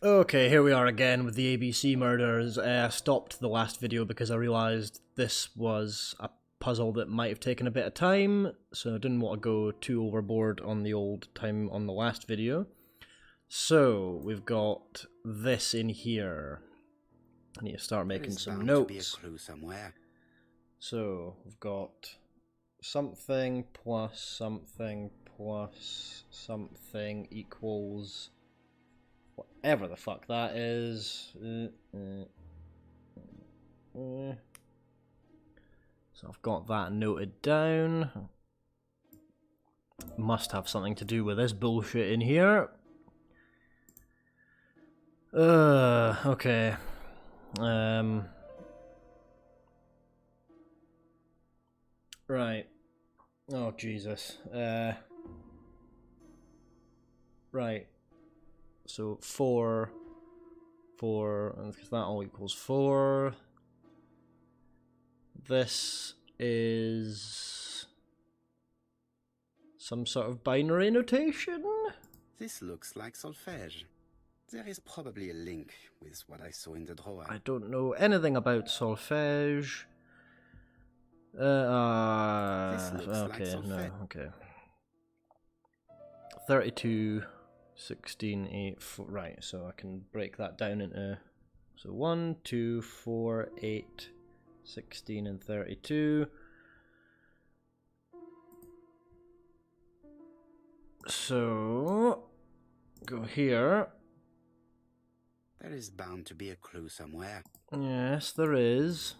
Okay, here we are again with the ABC murders. I stopped the last video because I realised this was a puzzle that might have taken a bit of time, so I didn't want to go too overboard on the old time on the last video. So, we've got this in here. I need to start making some notes. So, we've got something plus something plus something equals whatever the fuck that is. So I've got that noted down. Must have something to do with this bullshit in here. Okay. Right. Oh, Jesus. Right. So 4, because that all equals 4. This is some sort of binary notation? This looks like solfège. There is probably a link with what I saw in the drawer. I don't know anything about solfège. This looks like solfège. No, okay. 32, 16, 8, 4, right, so I can break that down into, so 1, 2, 4, 8, 16 and 32. So, go here. There is bound to be a clue somewhere. Yes, there is.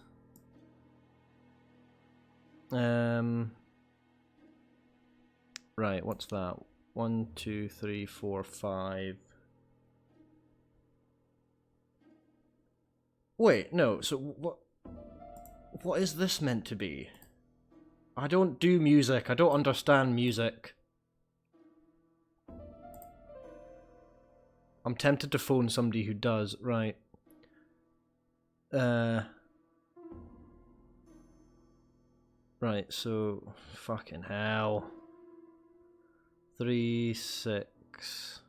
Right, what's that? 1, 2, 3, 4, 5. Wait, no, so what is this meant to be? I don't do music, I don't understand music. I'm tempted to phone somebody who does, right. Right, so fucking hell. 3, 6.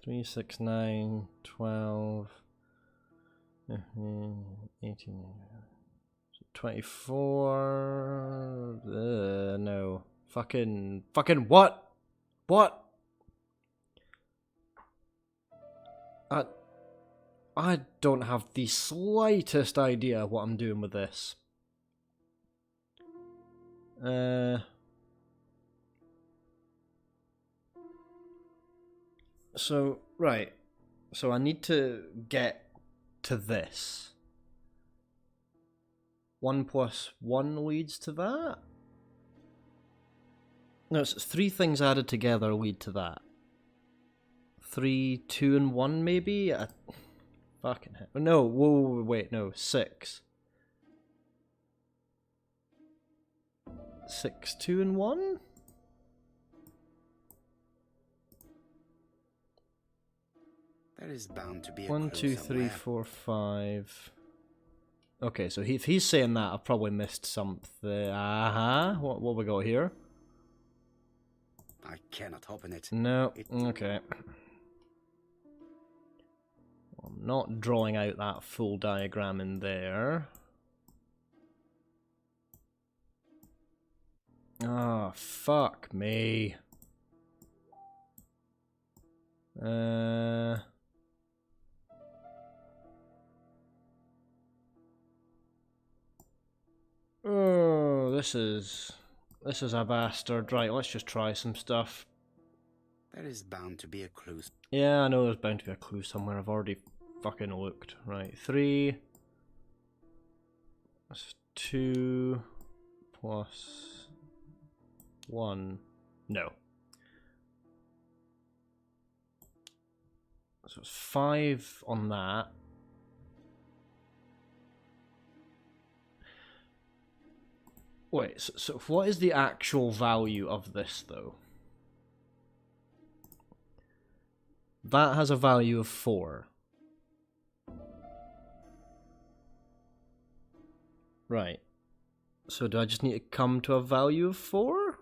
3, 6, 9, 12, 18, 24. No. Fucking what? What? I don't have the slightest idea what I'm doing with this. So, right. So I need to get to this. 1 plus 1 leads to that? No, it's 3 things added together lead to that. 3, 2 and 1 maybe? Fucking hell. No, whoa, wait, no, 6. 6, 2 and 1? There is bound to be a 1, clue 2, 3, somewhere. 4, 5. Okay, so if he's saying that, I've probably missed something. What we got here? I cannot open it. No, okay. I'm not drawing out that full diagram in there. Ah, fuck me. Oh, this is a bastard. Right, let's just try some stuff. There is bound to be a clue. Yeah, I know there's bound to be a clue somewhere. I've already fucking looked. Right, 3 plus 2 plus 1. No. So it's 5 on that. Wait, so what is the actual value of this, though? That has a value of 4. Right. So do I just need to come to a value of 4?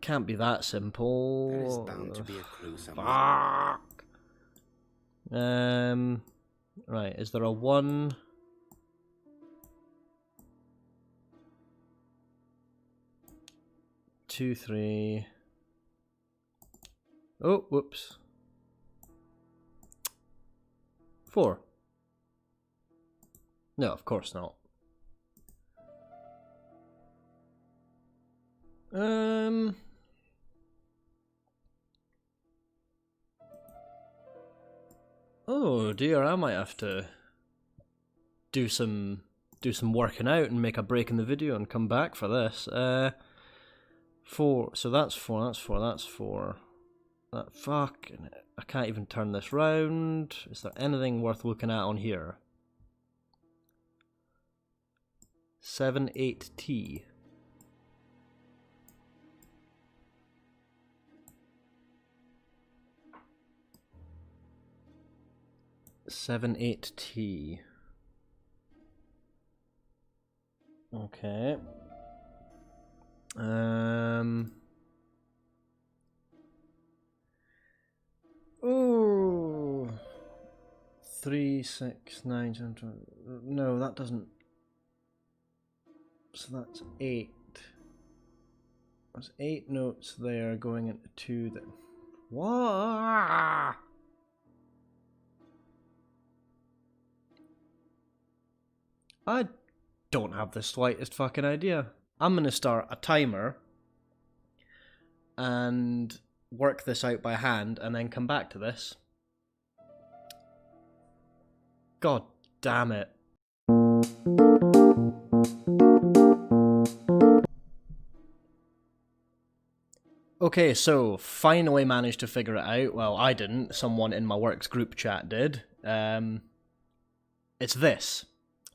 can't be that simple. There is bound to be a clue somewhere. Fuck. Right, is there a 1? Two, 3. Oh, whoops. 4. No, of course not. Oh dear, I might have to do some working out and make a break in the video and come back for this. 4. So that's 4. That's 4. That's 4. That fucking. I can't even turn this round. Is there anything worth looking at on here? 7, 8T. Seven, 8T. Okay. Oh. 3, 6, 9, 10, 12. No, that doesn't. So that's 8. There's 8 notes there going into 2 then. What? I don't have the slightest fucking idea. I'm gonna start a timer and work this out by hand and then come back to this. God damn it. Okay, so finally managed to figure it out. Well, I didn't. Someone in my work's group chat did. It's this.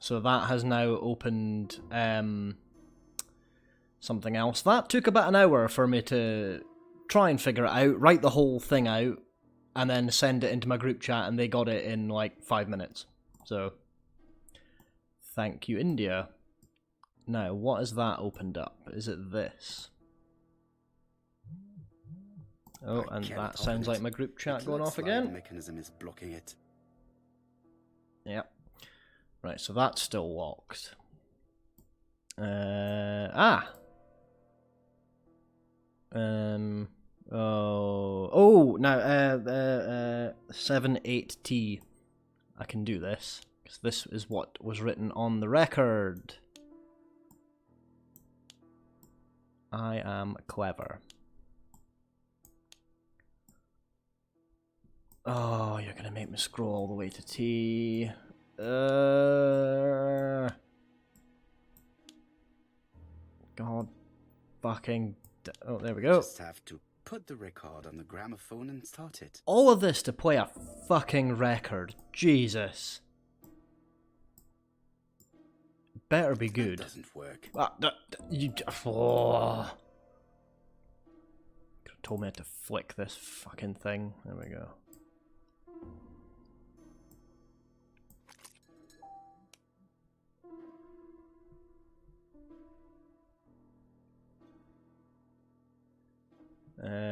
So that has now opened something else. That took about an hour for me to try and figure it out, write the whole thing out, and then send it into my group chat, and they got it in like 5 minutes. So, thank you, India. Now, what has that opened up? Is it this? Oh, and that sounds like my group chat going off again. The mechanism is blocking it. Yep. Right, so that's still locked. Now, 7, 8T. I can do this, because this is what was written on the record. I am clever. Oh, you're gonna make me scroll all the way to T. God fucking. Oh, there we go. Just have to put the record on the gramophone and start it. All of this to play a fucking record. Jesus. Better be good. That doesn't work. You. Oh. Could have told me to flick this fucking thing. There we go.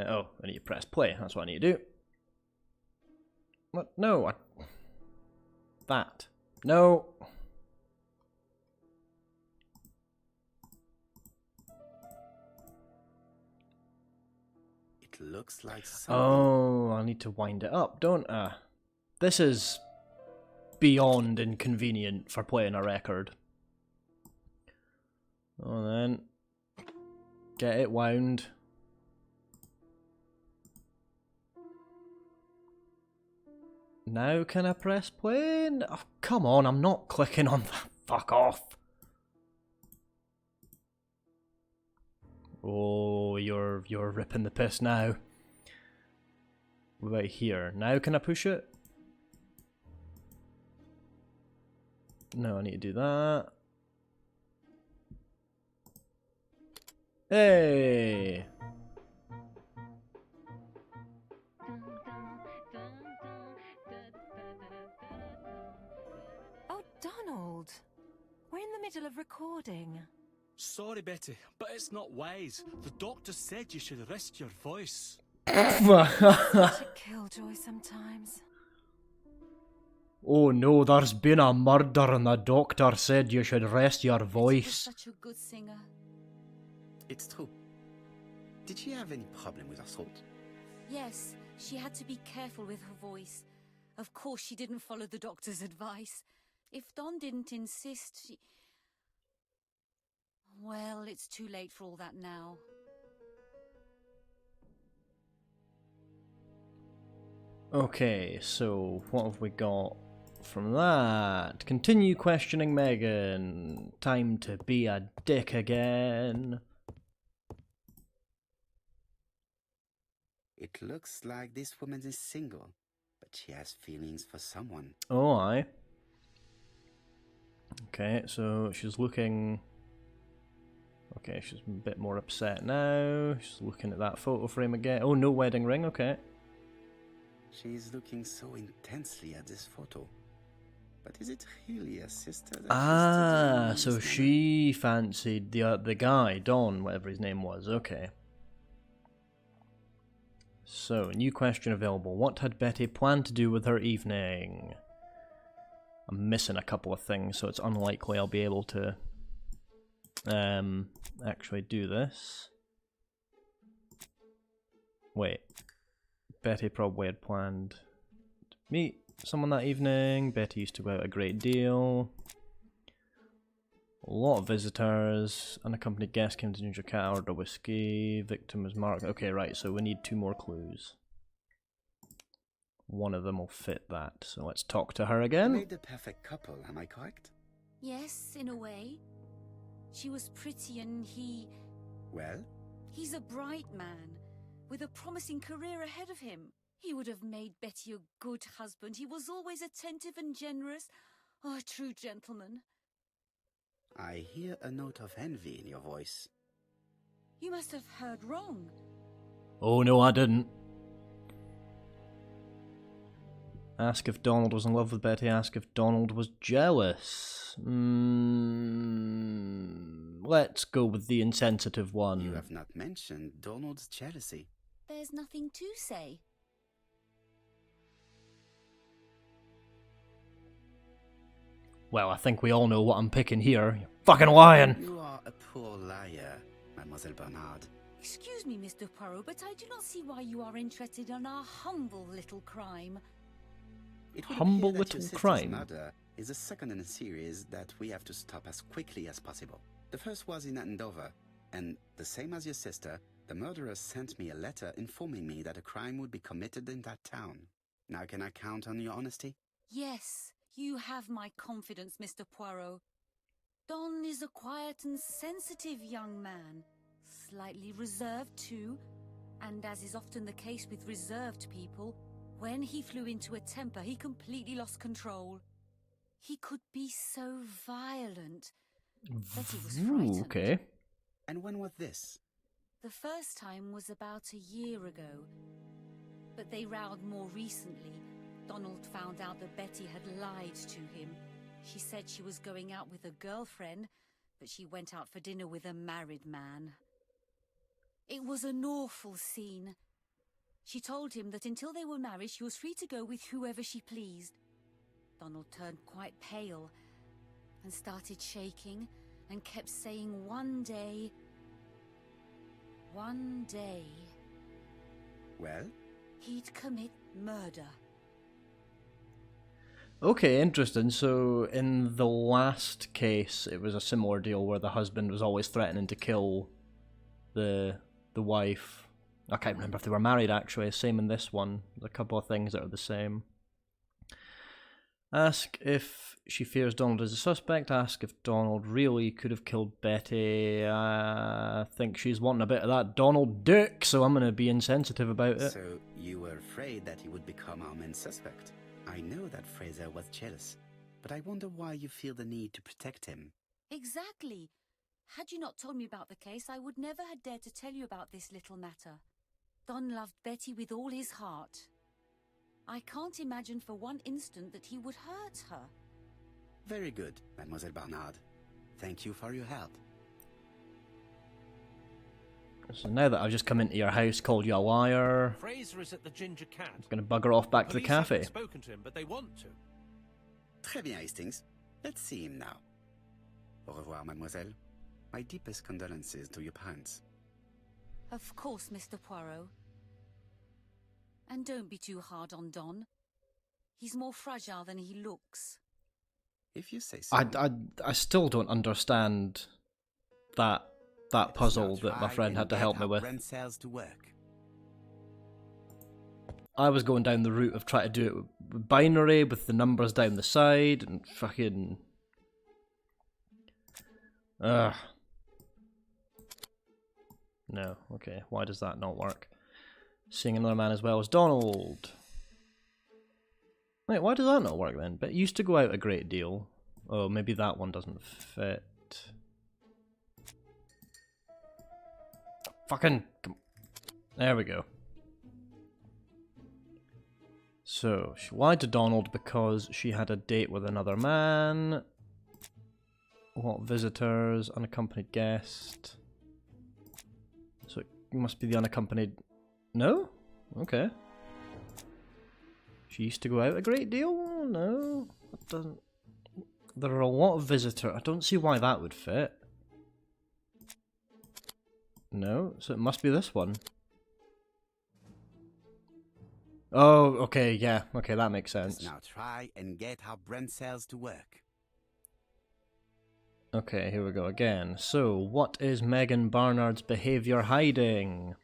Oh, I need to press play. That's what I need to do. What? No. That. No. It looks like something. Oh, I need to wind it up, don't I? This is beyond inconvenient for playing a record. Oh, then. Get it wound. Now can I press play? Oh, come on, I'm not clicking on that. Fuck off. Oh, you're ripping the piss now. Right here. Now can I push it? No, I need to do that. Hey! Oh, Donald. We're in the middle of recording. Sorry, Betty, but it's not wise. The doctor said you should rest your voice. Such a killjoy sometimes. Oh no, there's been a murder and the doctor said you should rest your Betty was voice. such a good singer. It's true. Did she have any problem with her throat? Yes, she had to be careful with her voice. Of course, she didn't follow the doctor's advice. If Don didn't insist, she... Well, it's too late for all that now. Okay, so what have we got from that? Continue questioning Megan. Time to be a dick again. It looks like this woman is single, but she has feelings for someone. Oh, aye. Okay, so she's looking... Okay, she's a bit more upset now. She's looking at that photo frame again. Oh, no wedding ring, okay. She's looking so intensely at this photo. But is it really a sister that Ah, she's so studying? she fancied the guy, Don, whatever his name was, okay. So, new question available. What had Betty planned to do with her evening? I'm missing a couple of things, so it's unlikely I'll be able to actually do this. Wait. Betty probably had planned to meet someone that evening. Betty used to go out a great deal. A lot of visitors. Unaccompanied guest came to Ginger Cat, ordered a whiskey. Victim was marked. Okay, right, so we need 2 more clues. One of them will fit that. So let's talk to her They again. made the perfect couple, am I correct? Yes, in a way. She was pretty and he... Well, He's a bright man, with a promising career ahead of him. He would have made Betty a good husband. He was always attentive and generous. Oh, a true gentleman. I hear a note of envy in your voice. You must have heard wrong. Oh no, I didn't. Ask if Donald was in love with Betty. Ask if Donald was jealous. Let's go with the insensitive one. You have not mentioned Donald's jealousy. There's nothing to say. Well, I think we all know what I'm picking here. You're fucking lying. You are a poor liar, Mademoiselle Bernard. Excuse me, Mr. Poirot, but I do not see why you are interested in our humble little crime. It would Humble appear that little your sister's crime. murder is the second in a series that we have to stop as quickly as possible. The first was in Andover, and the same as your sister, the murderer sent me a letter informing me that a crime would be committed in that town. Now can I count on your honesty? Yes, you have my confidence, Mr. Poirot. Don is a quiet and sensitive young man. Slightly reserved, too. And as is often the case with reserved people, when he flew into a temper, he completely lost control. He could be so violent. Betty was frightened. Okay. And when was this? The first time was about a year ago. But they rowed more recently. Donald found out that Betty had lied to him. She said she was going out with a girlfriend, but she went out for dinner with a married man. It was an awful scene. She told him that until they were married, she was free to go with whoever she pleased. Donald turned quite pale and started shaking and kept saying one day... Well? he'd commit murder. Okay, interesting. So, in the last case, it was a similar deal where the husband was always threatening to kill the wife. I can't remember if they were married, actually. Same in this one. There's a couple of things that are the same. Ask if she fears Donald is a suspect. Ask if Donald really could have killed Betty. I think she's wanting a bit of that Donald dick, so I'm going to be insensitive about it. So you were afraid that he would become our main suspect. I know that Fraser was jealous, but I wonder why you feel the need to protect him. Exactly. Had you not told me about the case, I would never have dared to tell you about this little matter. Don loved Betty with all his heart. I can't imagine for one instant that he would hurt her. Very good, Mademoiselle Bernard. Thank you for your help. So now that I've just come into your house, called you a liar, Fraser is at the Ginger Cat. I'm gonna bugger off back to the Police haven't cafe. spoken to him, but they want to. Très bien, Hastings. Let's see him now. Au revoir, mademoiselle. My deepest condolences to your parents. Of course, Mr. Poirot. And don't be too hard on Don. He's more fragile than he looks. If you say so. I still don't understand that puzzle Let's now that my try friend and had to get help me our with. brain cells to work. I was going down the route of trying to do it with binary, with the numbers down the side, and fucking... Ugh. No, okay, why does that not work? Seeing another man as well as Donald. Wait, why does that not work then? But it used to go out a great deal. Oh, maybe that one doesn't fit. Fucking... There we go. So, she lied to Donald because she had a date with another man. What visitors? Unaccompanied guest. So it must be the unaccompanied... No? Okay. She used to go out a great deal? No. That doesn't... There are a lot of visitors. I don't see why that would fit. No, so it must be this one. Oh, okay, yeah. Okay, that makes sense. Let's now try and get our brain cells to work. Okay, here we go again. So, what is Megan Barnard's behaviour hiding?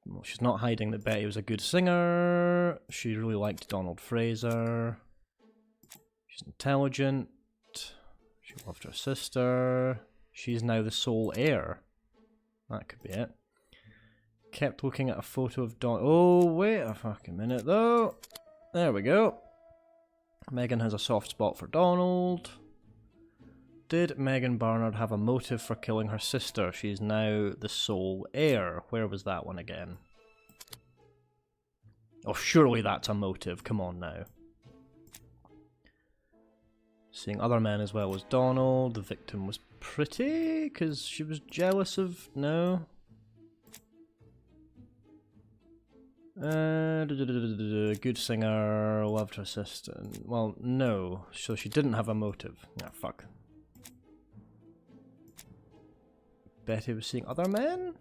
Well, she's not hiding that Betty was a good singer. She really liked Donald Fraser. She's intelligent. She loved her sister. She's now the sole heir. That could be it. Kept looking at a photo of Don. Oh, wait a fucking minute, though. There we go. Megan has a soft spot for Donald. Did Megan Barnard have a motive for killing her sister? She's now the sole heir. Where was that one again? Oh, surely that's a motive. Come on now. Seeing other men as well as Donald. The victim was pretty, because she was jealous of... No. Good singer, loved her sister. Well, no. So she didn't have a motive. Ah, fuck. Betty was seeing other men?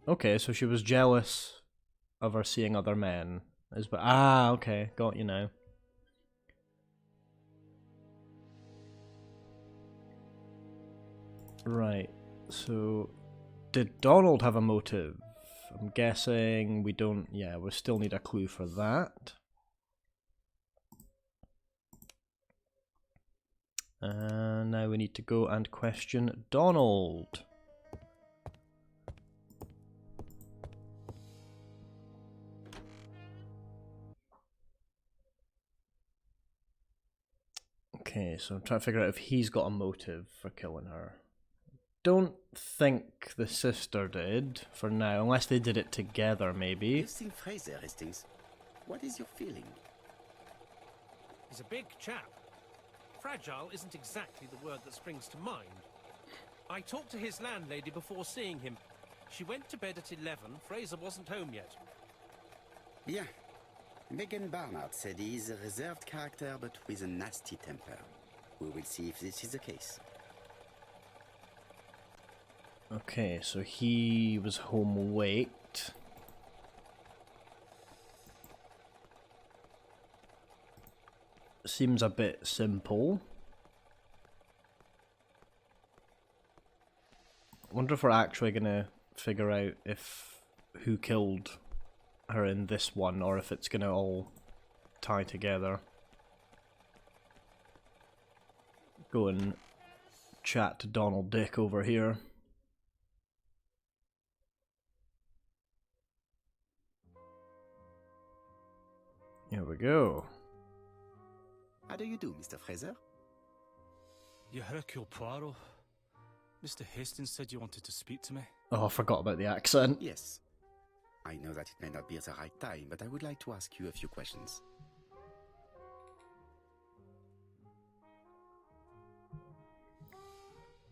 Okay, so she was jealous of her seeing other men. Ah, okay, got you now. Right, so did Donald have a motive? I'm guessing we don't, yeah, we still need a clue for that. And now we need to go and question Donald. Okay, so I'm trying to figure out if he's got a motive for killing her. Don't think the sister did, for now, unless they did it together, maybe. You've seen Fraser, Hastings. What is your feeling? He's a big chap. Fragile isn't exactly the word that springs to mind. I talked to his landlady before seeing him. She went to bed at 11. Fraser wasn't home yet. Bien. Megan Barnard said he's a reserved character but with a nasty temper. We will see if this is the case. Okay, so he was home late. Seems a bit simple. I wonder if we're actually gonna figure out if who killed her in this one, or if it's gonna all tie together. Go and chat to Donald Dick over here. Here we go. How do you do, Mr. Fraser? You Hercule Poirot? Mr. Hastings said you wanted to speak to me. Oh, I forgot about the accent. Yes. I know that it may not be at the right time, but I would like to ask you a few questions.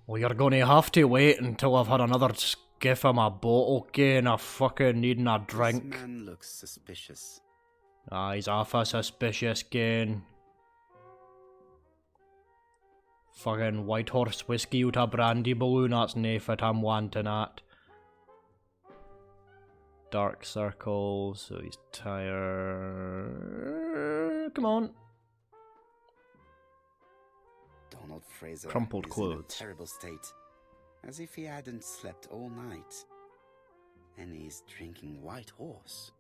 Well, you're gonna have to wait until I've had another skiff of my bottle, okay, and I fucking needing a drink. This man looks suspicious. Ah, he's awful suspicious, again. Fucking White Horse whiskey out a brandy balloon, that's nae fit I'm wanting at. Dark circles, so he's tired. Come on. Donald Fraser Crumpled is clothes. in a terrible state, as if he hadn't slept all night. And he's drinking White Horse.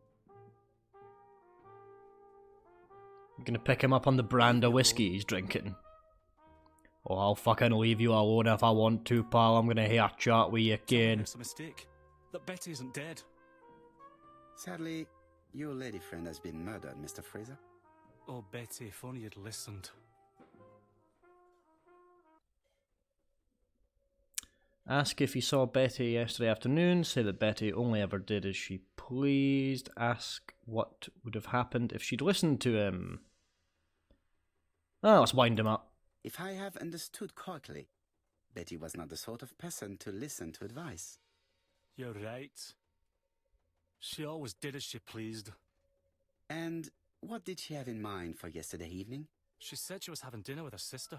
I'm gonna pick him up on the brand of whiskey he's drinking. Oh, I'll fucking leave you alone if I want to, pal. I'm gonna hear a chat with you again. It's a mistake. That Betty isn't dead. Sadly, your lady friend has been murdered, Mr. Fraser. Oh, Betty, if only you'd listened. Ask if he saw Betty yesterday afternoon. Say that Betty only ever did as she pleased. Ask what would have happened if she'd listened to him. Oh, let's wind him up. If I have understood correctly, Betty was not the sort of person to listen to advice. You're right. She always did as she pleased. And what did she have in mind for yesterday evening? She said she was having dinner with her sister.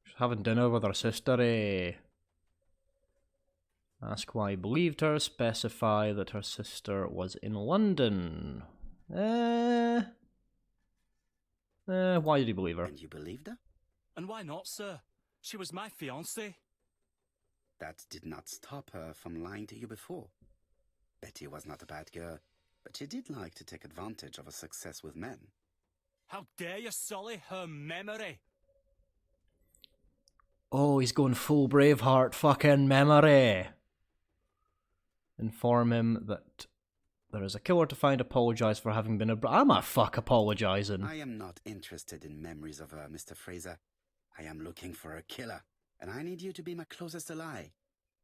She's having dinner with her sister, eh? Ask why he believed her. Specify that her sister was in London. Why did he believe her? And you believed her? And why not, sir? She was my fiancée. That did not stop her from lying to you before. Betty was not a bad girl, but she did like to take advantage of her success with men. How dare you sully her memory? Oh, he's going full Braveheart fucking memory. Inform him that there is a killer to find. Apologise for having been I'm a fuck apologising. I am not interested in memories of her, Mr. Fraser. I am looking for a killer, and I need you to be my closest ally.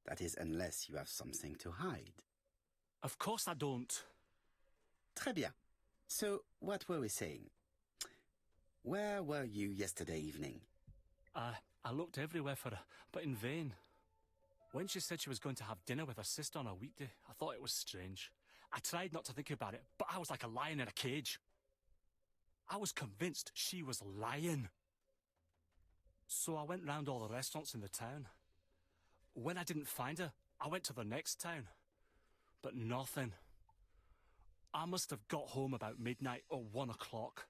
That is, unless you have something to hide. Of course I don't. Très bien. So, what were we saying? Where were you yesterday evening? I looked everywhere for her, but in vain. When she said she was going to have dinner with her sister on a weekday, I thought it was strange. I tried not to think about it, but I was like a lion in a cage. I was convinced she was lying. So I went round all the restaurants in the town. When I didn't find her, I went to the next town. But nothing. I must have got home about midnight or 1 o'clock.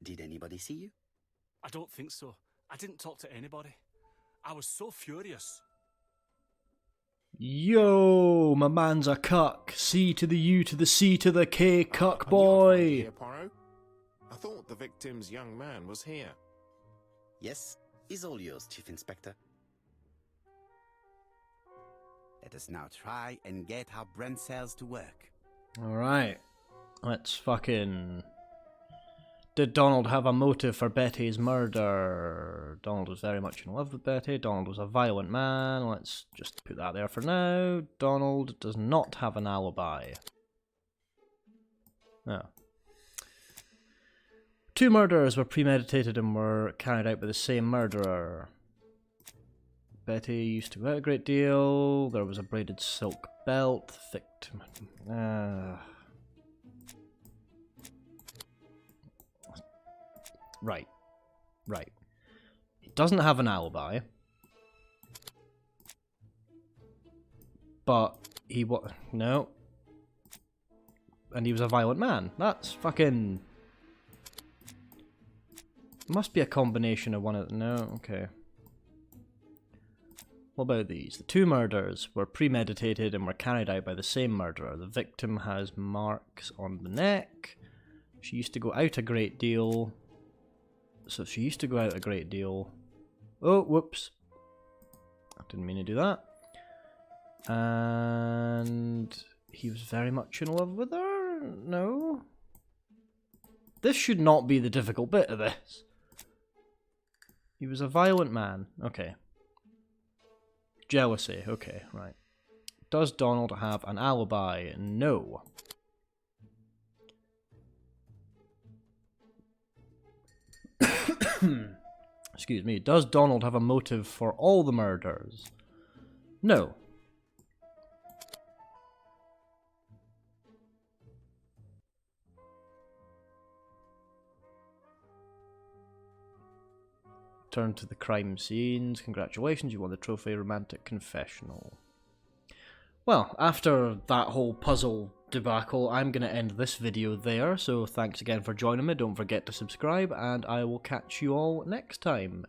Did anybody see you? I don't think so. I didn't talk to anybody. I was so furious. Yo, my man's a cuck. C to the U to the C to the K, cuck boy. Here, Poirot. I thought the victim's young man was here. Yes, is all yours, Chief Inspector. Let us now try and get our brain cells to work. Alright, let's fucking... Did Donald have a motive for Betty's murder? Donald was very much in love with Betty. Donald was a violent man. Let's just put that there for now. Donald does not have an alibi. No. 2 murders were premeditated and were carried out by the same murderer. Betty used to go out a great deal. There was a braided silk belt. Victim... Right. He doesn't have an alibi. But he no. And he was a violent man. That's fucking... Must be a combination of one of... No, okay. What about these? The 2 murders were premeditated and were carried out by the same murderer. The victim has marks on the neck. She used to go out a great deal. So she used to go out a great deal. Oh, whoops. I didn't mean to do that. And he was very much in love with her? No? This should not be the difficult bit of this. He was a violent man. Okay. Jealousy. Okay, right. Does Donald have an alibi? No. Excuse me. Does Donald have a motive for all the murders? No. Turn to the crime scenes. Congratulations, you won the trophy. Romantic confessional. Well, after that whole puzzle debacle, I'm going to end this video there. So thanks again for joining me. Don't forget to subscribe, and I will catch you all next time.